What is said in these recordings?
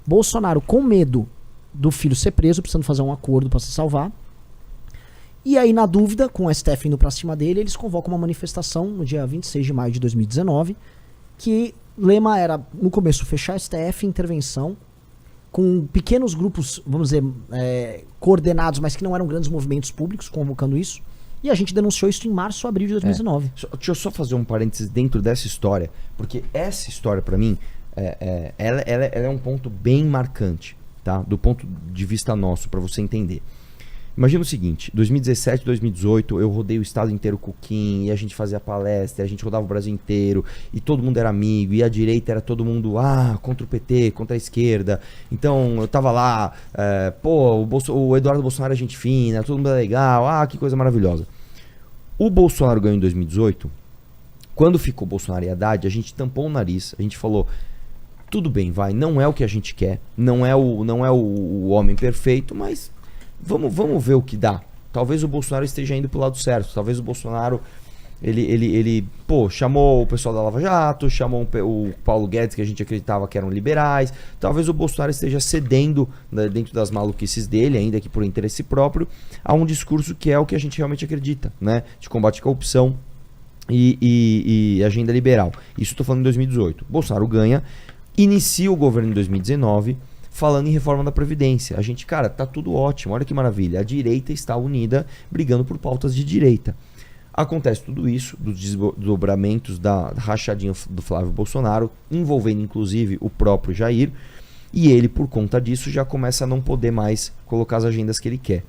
Bolsonaro, com medo do filho ser preso, precisando fazer um acordo para se salvar. E aí, na dúvida, com o STF indo pra cima dele, eles convocam uma manifestação no dia 26 de maio de 2019, que o lema era, no começo, fechar STF, intervenção, com pequenos grupos, vamos dizer, coordenados, mas que não eram grandes movimentos públicos convocando isso. E a gente denunciou isso em março ou abril de 2019. Deixa eu só fazer um parênteses dentro dessa história, porque essa história, pra mim, ela é um ponto bem marcante, tá? Do ponto de vista nosso, pra você entender. Imagina o seguinte, 2017, 2018, eu rodei o estado inteiro com o Kim, e a gente fazia palestra, a gente rodava o Brasil inteiro, e todo mundo era amigo, e a direita era todo mundo, contra o PT, contra a esquerda. Então, eu tava lá, o Eduardo Bolsonaro é gente fina, todo mundo é legal, que coisa maravilhosa. O Bolsonaro ganhou em 2018, quando ficou Bolsonaro e Haddad, a gente tampou o nariz, a gente falou, tudo bem, não é o que a gente quer, não é o homem perfeito, mas vamos ver o que dá. Talvez o Bolsonaro esteja indo pro lado certo, talvez o Bolsonaro, ele chamou o pessoal da Lava Jato, chamou o Paulo Guedes, que a gente acreditava que eram liberais, talvez o Bolsonaro esteja cedendo, né, dentro das maluquices dele, ainda que por interesse próprio, a um discurso que é o que a gente realmente acredita, né, de combate à corrupção e agenda liberal. Isso eu tô falando em 2018. Bolsonaro ganha, inicia o governo em 2019, falando em reforma da Previdência. A gente, cara, tá tudo ótimo, olha que maravilha. A direita está unida, brigando por pautas de direita. Acontece tudo isso, dos desdobramentos da rachadinha do Flávio Bolsonaro, envolvendo inclusive o próprio Jair, e ele, por conta disso, já começa a não poder mais colocar as agendas que ele quer.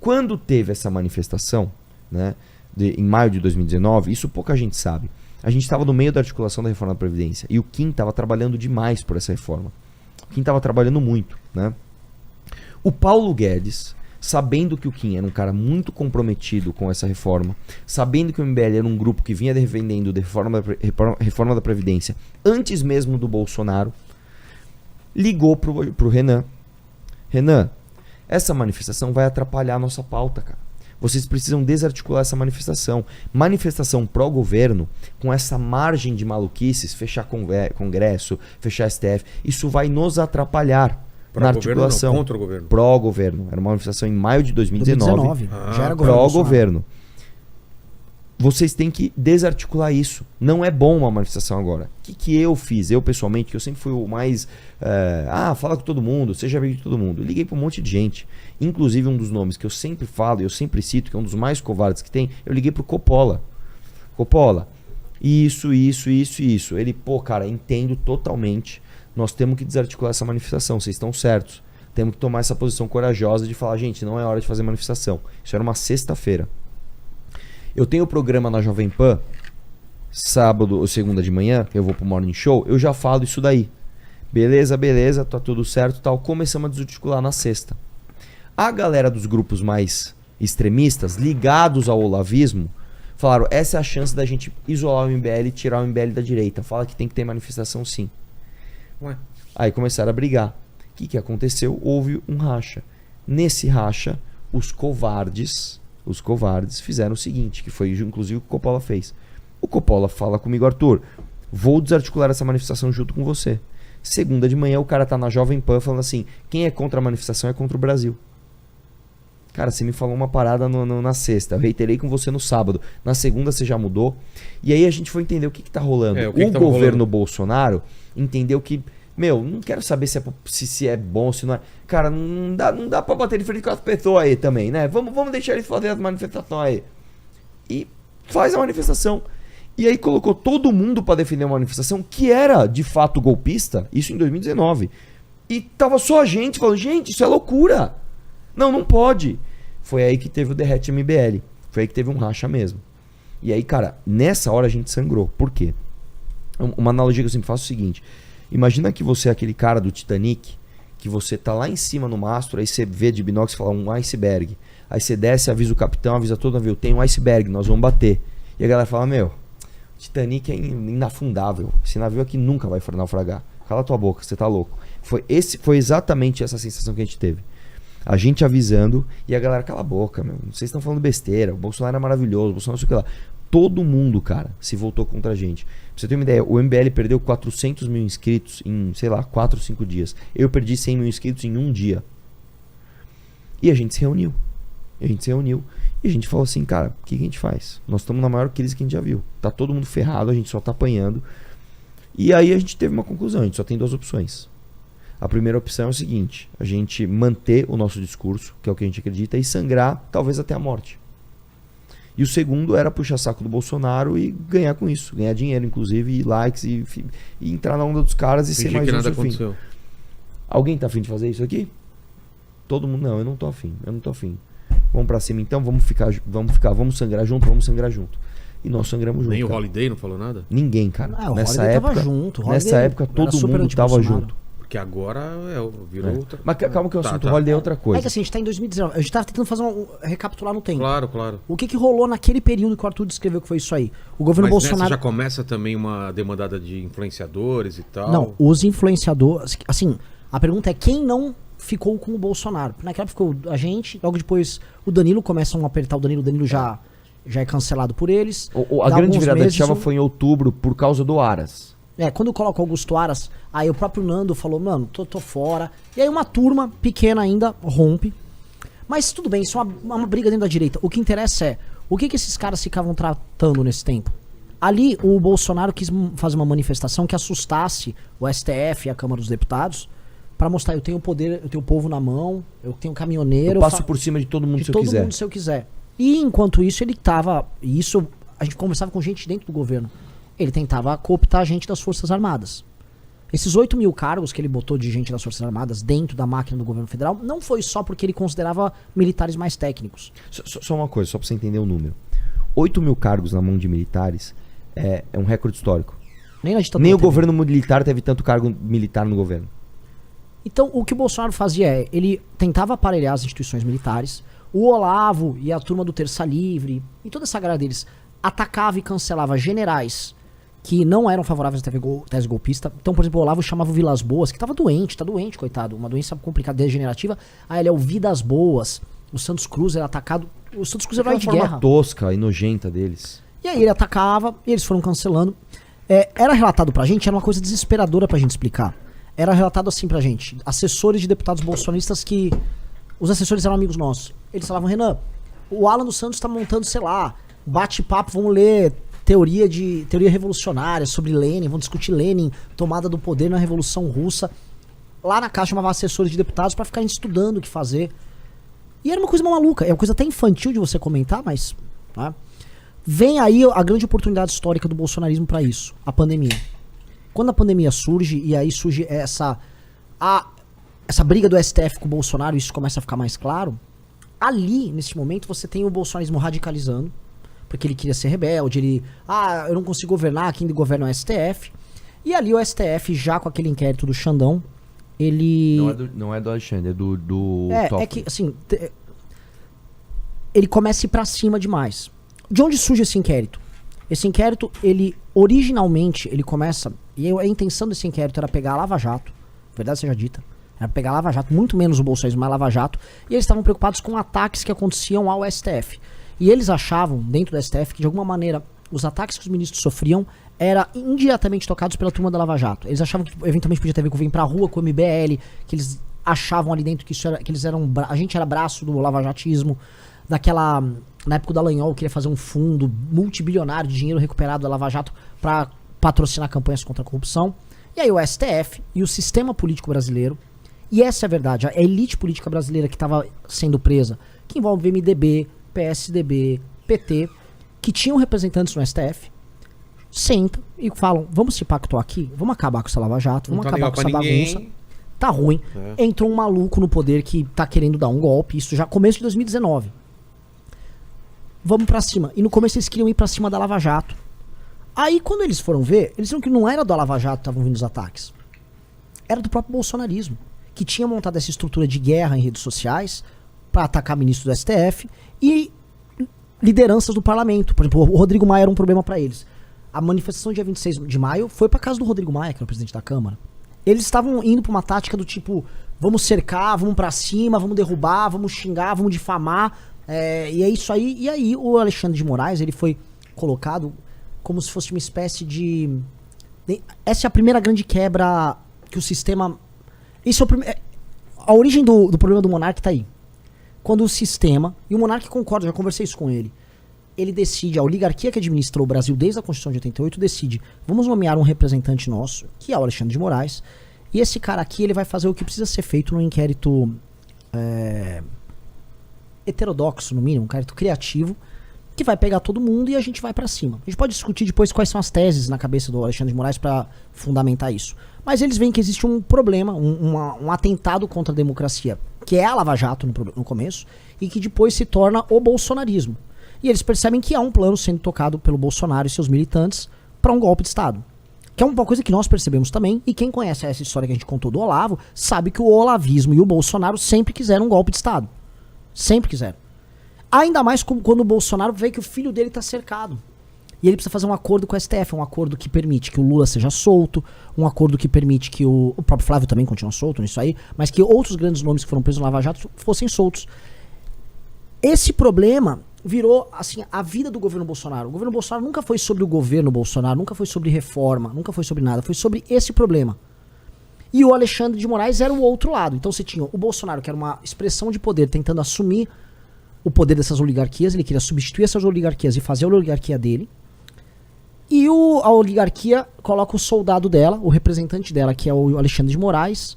Quando teve essa manifestação, né, em maio de 2019, isso pouca gente sabe, a gente estava no meio da articulação da reforma da Previdência, e o Kim estava trabalhando demais por essa reforma. O Kim estava trabalhando muito, né? O Paulo Guedes, sabendo que o Kim era um cara muito comprometido com essa reforma, sabendo que o MBL era um grupo que vinha defendendo a reforma da Previdência antes mesmo do Bolsonaro, ligou pro Renan. Renan, essa manifestação vai atrapalhar a nossa pauta, cara. Vocês precisam desarticular essa manifestação. Manifestação pró-governo, com essa margem de maluquices, fechar Congresso, fechar STF, isso vai nos atrapalhar na articulação. Não, contra o governo. Pró-governo. Era uma manifestação em maio de 2019. Já era governo. Pró-governo. Vocês têm que desarticular isso. Não é bom uma manifestação agora. O que eu fiz? Eu, pessoalmente, que eu sempre fui o mais... fala com todo mundo, seja amigo de todo mundo. Eu liguei para um monte de gente. Inclusive, um dos nomes que eu sempre falo, eu sempre cito, que é um dos mais covardes que tem, eu liguei pro Coppola. Coppola, isso. Ele, cara, entendo totalmente. Nós temos que desarticular essa manifestação. Vocês estão certos. Temos que tomar essa posição corajosa de falar, gente, não é hora de fazer manifestação. Isso era uma sexta-feira. Eu tenho o programa na Jovem Pan, sábado ou segunda de manhã, eu vou pro Morning Show, eu já falo isso daí. Beleza, tá tudo certo, tal. Começamos a desarticular na sexta. A galera dos grupos mais extremistas, ligados ao olavismo, falaram, essa é a chance da gente isolar o MBL e tirar o MBL da direita. Fala que tem que ter manifestação sim. Ué. Aí começaram a brigar. O que aconteceu? Houve um racha. Nesse racha, os covardes fizeram o seguinte, que foi inclusive o que o Coppola fez. O Coppola fala comigo, Arthur, vou desarticular essa manifestação junto com você. Segunda de manhã o cara tá na Jovem Pan falando assim, quem é contra a manifestação é contra o Brasil. Cara, você me falou uma parada na sexta, eu reiterei com você no sábado, na segunda você já mudou. E aí a gente foi entender o que tá rolando. O governo Bolsonaro entendeu que, não quero saber se é bom, se não é. Cara, não dá pra bater de frente com as pessoas aí também, né? Vamos deixar eles fazer as manifestações aí. E faz a manifestação. E aí colocou todo mundo pra defender uma manifestação que era, de fato, golpista, isso em 2019. E tava só a gente falando, gente, isso é loucura. Não pode. Foi aí que teve o Derrete MBL. Foi aí que teve um racha mesmo. E aí, cara, nessa hora a gente sangrou. Por quê? Uma analogia que eu sempre faço é o seguinte. Imagina que você é aquele cara do Titanic, que você tá lá em cima no mastro, aí você vê de binóculos e fala um iceberg. Aí você desce, avisa o capitão, avisa todo o navio, tem um iceberg, nós vamos bater. E a galera fala, Titanic é inafundável. Esse navio aqui nunca vai naufragar. Cala tua boca, você tá louco. Foi exatamente essa sensação que a gente teve. A gente avisando e a galera, cala a boca, vocês estão falando besteira, o Bolsonaro é maravilhoso, o Bolsonaro não sei o que lá. Todo mundo, cara, se voltou contra a gente. Pra você ter uma ideia, o MBL perdeu 400 mil inscritos em, sei lá, 4 ou 5 dias. Eu perdi 100 mil inscritos em um dia. E a gente se reuniu. E a gente falou assim, cara, o que a gente faz? Nós estamos na maior crise que a gente já viu. Tá todo mundo ferrado, a gente só tá apanhando. E aí a gente teve uma conclusão, a gente só tem 2 opções. A primeira opção é o seguinte, a gente manter o nosso discurso, que é o que a gente acredita, e sangrar talvez até a morte. E o segundo era puxar saco do Bolsonaro e ganhar com isso. Ganhar dinheiro, inclusive, e likes, e entrar na onda dos caras e ser mais que um nada no fim. aconteceu. Alguém tá afim de fazer isso aqui? Todo mundo, não, eu não tô afim. Vamos pra cima então, vamos sangrar junto. E nós sangramos junto. Nem o cara. Holiday não falou nada? Ninguém, cara. O nessa Holiday época, tava junto. nessa época todo mundo tava junto. Porque agora virou outra. Mas calma que o assunto Holiday é outra coisa. É que assim, a gente tá em 2019. A gente tava tentando fazer recapitular no tempo. Claro. O que rolou naquele período que o Arthur descreveu que foi isso aí? O governo Mas Bolsonaro. nessa já começa também uma demandada de influenciadores e tal. Não, os influenciadores. Assim, a pergunta é quem não ficou com o Bolsonaro? Naquela época ficou a gente, logo depois o Danilo começam a apertar o Danilo já é cancelado por eles. A grande virada de chave foi em outubro por causa do Aras. Quando coloca o Augusto Aras, aí o próprio Nando falou, mano, tô fora. E aí uma turma pequena ainda rompe. Mas tudo bem, isso é uma briga dentro da direita. O que interessa é, o que esses caras ficavam tratando nesse tempo? Ali o Bolsonaro quis fazer uma manifestação que assustasse o STF e a Câmara dos Deputados pra mostrar, eu tenho o poder, eu tenho o povo na mão, eu tenho caminhoneiro. Eu passo por cima de todo mundo se eu quiser. Se eu quiser. E enquanto isso ele tava, isso a gente conversava com gente dentro do governo. Ele tentava cooptar gente das Forças Armadas. Esses 8 mil cargos que ele botou de gente das Forças Armadas dentro da máquina do governo federal não foi só porque ele considerava militares mais técnicos. Só uma coisa, só pra você entender o número. 8 mil cargos na mão de militares é um recorde histórico. Nem o governo militar teve tanto cargo militar no governo. Então o que o Bolsonaro fazia é, ele tentava aparelhar as instituições militares, o Olavo e a turma do Terça Livre e toda essa galera deles atacava e cancelava generais que não eram favoráveis à tese golpista. Então, por exemplo, o Olavo chamava o Vilas Boas, que tá doente, coitado, uma doença complicada, degenerativa. Ele é o Vidas Boas. O Santos Cruz era atacado. O Santos Cruz era de guerra. Uma tosca e nojenta deles. E aí ele atacava, e eles foram cancelando. Era relatado pra gente, era uma coisa desesperadora pra gente explicar. Era relatado assim pra gente, assessores de deputados bolsonaristas que... Os assessores eram amigos nossos. Eles falavam, Renan, o Alan dos Santos tá montando, sei lá, bate-papo, vamos ler teoria revolucionária sobre Lenin, vão discutir Lenin, tomada do poder na Revolução Russa. Lá na casa chamava assessores de deputados pra ficarem estudando o que fazer. E era uma coisa maluca, é uma coisa até infantil de você comentar, mas... Né? Vem aí a grande oportunidade histórica do bolsonarismo pra isso, a pandemia. Quando a pandemia surge, e aí surge essa briga do STF com o Bolsonaro, isso começa a ficar mais claro, ali, nesse momento, você tem o bolsonarismo radicalizando, porque ele queria ser rebelde, eu não consigo governar, quem governa é o STF. E ali o STF, já com aquele inquérito do Xandão, ele... Não é do Alexandre, é do Toffoli. É que, assim, ele começa a ir pra cima demais. De onde surge esse inquérito? Esse inquérito, ele, originalmente, ele começa... E a intenção desse inquérito era pegar a Lava Jato, verdade seja dita, era pegar a Lava Jato, muito menos o bolsonarismo, mas a Lava Jato, e eles estavam preocupados com ataques que aconteciam ao STF. E eles achavam, dentro do STF, que de alguma maneira os ataques que os ministros sofriam eram indiretamente tocados pela turma da Lava Jato. Eles achavam que eventualmente podia ter a ver com Vem Pra Rua, com o MBL, que eles achavam ali dentro que isso era, que eles eram, a gente era braço do lavajatismo, na época do Dallagnol queria fazer um fundo multibilionário de dinheiro recuperado da Lava Jato para patrocinar campanhas contra a corrupção. E aí o STF e o sistema político brasileiro, e essa é a verdade, a elite política brasileira que estava sendo presa, que envolve MDB, PSDB, PT, que tinham representantes no STF, sentam e falam, vamos se pactuar aqui, vamos acabar com essa Lava Jato, vamos acabar com essa bagunça, tá ruim. Entrou um maluco no poder que tá querendo dar um golpe, isso já começo de 2019. Vamos pra cima. E no começo eles queriam ir pra cima da Lava Jato. Aí quando eles foram ver, eles viram que não era da Lava Jato que estavam vindo os ataques. Era do próprio bolsonarismo, que tinha montado essa estrutura de guerra em redes sociais pra atacar ministros do STF e lideranças do parlamento. Por exemplo, o Rodrigo Maia era um problema pra eles. A manifestação dia 26 de maio foi pra casa do Rodrigo Maia, que era o presidente da Câmara. Eles estavam indo pra uma tática do tipo, vamos cercar, vamos pra cima, vamos derrubar, vamos xingar, vamos difamar, e é isso aí. E aí o Alexandre de Moraes, ele foi colocado como se fosse uma espécie de... Essa é a primeira grande quebra que o sistema... Isso é a origem do problema do monarca tá aí. Quando o sistema... E o monarca concorda, já conversei isso com ele. Ele decide, a oligarquia que administrou o Brasil desde a Constituição de 88 decide, vamos nomear um representante nosso, que é o Alexandre de Moraes, e esse cara aqui ele vai fazer o que precisa ser feito num inquérito heterodoxo, no mínimo, um inquérito criativo, que vai pegar todo mundo e a gente vai pra cima. A gente pode discutir depois quais são as teses na cabeça do Alexandre de Moraes pra fundamentar isso. Mas eles veem que existe um problema, um atentado contra a democracia, que é a Lava Jato no começo, e que depois se torna o bolsonarismo. E eles percebem que há um plano sendo tocado pelo Bolsonaro e seus militantes para um golpe de Estado. Que é uma coisa que nós percebemos também, e quem conhece essa história que a gente contou do Olavo, sabe que o olavismo e o Bolsonaro sempre quiseram um golpe de Estado. Sempre quiseram. Ainda mais quando o Bolsonaro vê que o filho dele está cercado. E ele precisa fazer um acordo com o STF, um acordo que permite que o Lula seja solto, um acordo que permite que o próprio Flávio também continue solto nisso aí, mas que outros grandes nomes que foram presos no Lava Jato fossem soltos. Esse problema virou, assim, a vida do governo Bolsonaro. O governo Bolsonaro nunca foi sobre o governo Bolsonaro, nunca foi sobre reforma, nunca foi sobre nada, foi sobre esse problema. E o Alexandre de Moraes era o outro lado. Então você tinha o Bolsonaro, que era uma expressão de poder, tentando assumir o poder dessas oligarquias, ele queria substituir essas oligarquias e fazer a oligarquia dele. E a oligarquia coloca o soldado dela, o representante dela, que é o Alexandre de Moraes,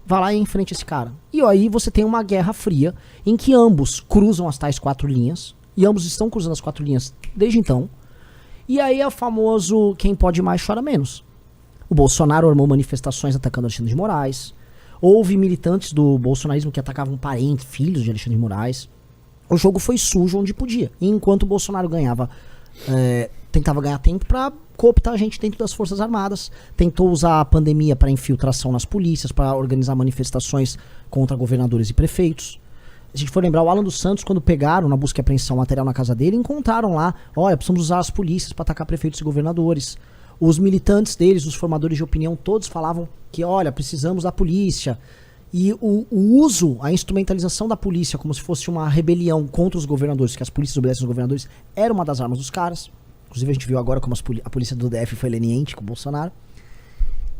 vai lá e enfrenta esse cara. E aí você tem uma guerra fria, em que ambos cruzam as tais 4 linhas, e ambos estão cruzando as 4 linhas desde então. E aí é o famoso quem pode mais chora menos. O Bolsonaro armou manifestações atacando Alexandre de Moraes. Houve militantes do bolsonarismo que atacavam parentes, filhos de Alexandre de Moraes. O jogo foi sujo onde podia. E enquanto o Bolsonaro tentava ganhar tempo para cooptar a gente dentro das Forças Armadas, tentou usar a pandemia para infiltração nas polícias, para organizar manifestações contra governadores e prefeitos. Se a gente for lembrar, o Alan dos Santos, quando pegaram na busca e apreensão material na casa dele, encontraram lá, olha, precisamos usar as polícias para atacar prefeitos e governadores. Os militantes deles, os formadores de opinião, todos falavam que, olha, precisamos da polícia. E o uso, a instrumentalização da polícia como se fosse uma rebelião contra os governadores, que as polícias obedecem aos governadores, era uma das armas dos caras. Inclusive a gente viu agora como a polícia do DF foi leniente com o Bolsonaro.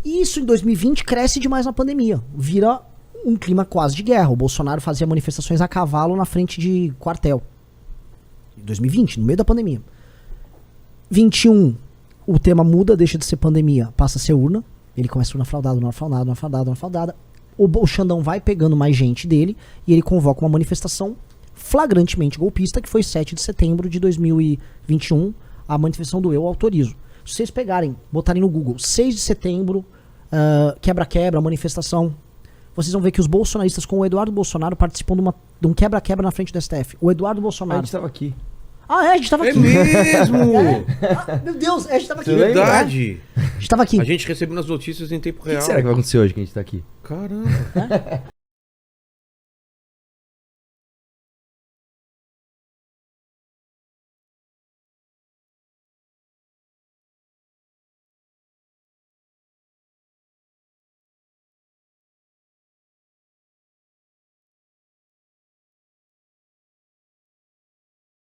E isso em 2020 cresce demais na pandemia. Vira um clima quase de guerra. O Bolsonaro fazia manifestações a cavalo na frente de quartel. Em 2020, no meio da pandemia. 21, o tema muda, deixa de ser pandemia, passa a ser urna. Ele começa urna fraudada, urna fraudada, urna fraudada, urna fraudada. O Xandão vai pegando mais gente dele e ele convoca uma manifestação flagrantemente golpista, que foi 7 de setembro de 2021, a manifestação do Eu Autorizo. Se vocês pegarem, botarem no Google 6 de setembro, quebra-quebra, manifestação, vocês vão ver que os bolsonaristas com o Eduardo Bolsonaro participam de um quebra-quebra na frente do STF. O Eduardo Bolsonaro... A gente tava aqui. Ah, a gente tava aqui. É mesmo? Meu Deus, a gente tava aqui. Verdade. A gente tava aqui. A gente recebendo as notícias em tempo O que real. será que vai acontecer hoje que a gente tá aqui? Caramba.